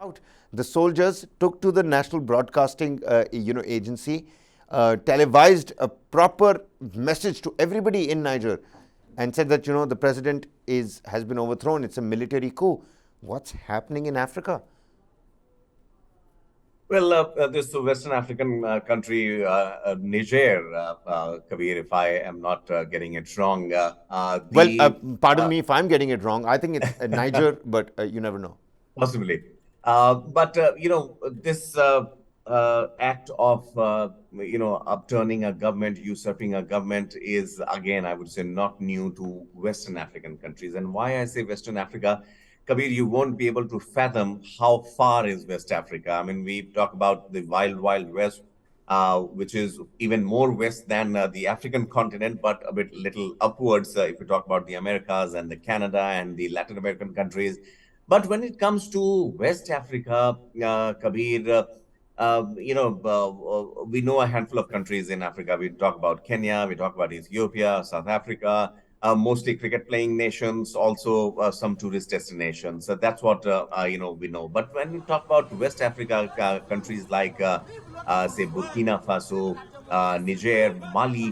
out. The soldiers took to the national broadcasting agency, televised a proper message to everybody in Niger, and said that the president has been overthrown. It's a military coup. What's happening in Africa? Well, this Western African country, Niger, Kabir, if I am not getting it wrong, Pardon me if I'm getting it wrong. I think it's Niger, but you never know. possibly. But this act of upturning a government, usurping a government is, again, I would say, not new to Western African countries. And why I say Western Africa, Kabir, you won't be able to fathom how far is West Africa. I mean, we talk about the wild, wild West, which is even more west than the African continent, but a bit little upwards if you talk about the Americas and the Canada and the Latin American countries. But when it comes to West Africa, Kabir, we know a handful of countries in Africa. We talk about Kenya, we talk about Ethiopia, South Africa, mostly cricket-playing nations, also some tourist destinations. So that's what we know. But when we talk about West Africa, countries like, say, Burkina Faso, Niger, Mali,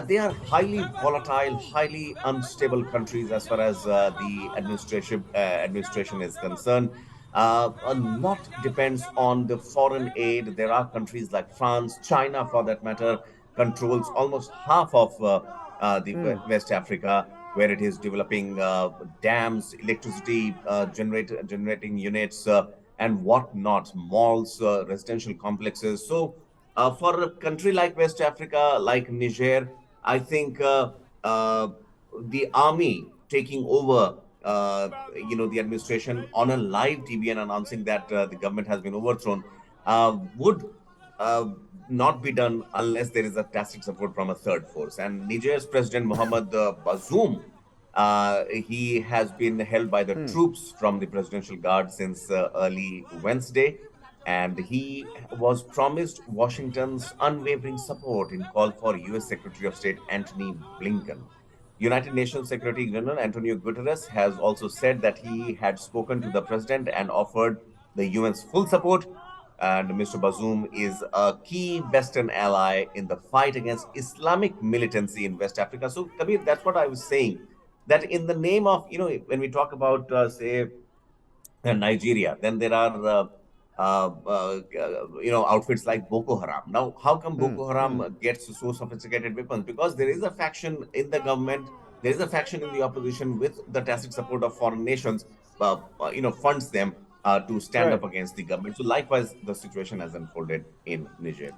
they are highly volatile, highly unstable countries as far as the administration is concerned. A lot depends on the foreign aid. There are countries like France, China, for that matter, controls almost half of the West Africa, where it is developing dams, electricity generating units, and whatnot, malls, residential complexes. So, for a country like West Africa, like Niger, I think the army taking over, the administration on a live TV and announcing that the government has been overthrown would uh, not be done unless there is a tacit support from a third force. And Niger's President Mohamed Bazoum, he has been held by the troops from the Presidential Guard since early Wednesday. And he was promised Washington's unwavering support in call for U.S. Secretary of State Antony Blinken. United Nations Secretary General Antonio Guterres has also said that he had spoken to the president and offered the UN's full support. And Mr. Bazoum is a key Western ally in the fight against Islamic militancy in West Africa. So, Kabir, that's what I was saying. That in the name of, when we talk about, say, Nigeria, then there are outfits like Boko Haram. Now, how come Boko Haram gets so sophisticated weapons? Because there is a faction in the government, there is a faction in the opposition with the tacit support of foreign nations, funds them to stand Right. up against the government. So, likewise, the situation has unfolded in Niger.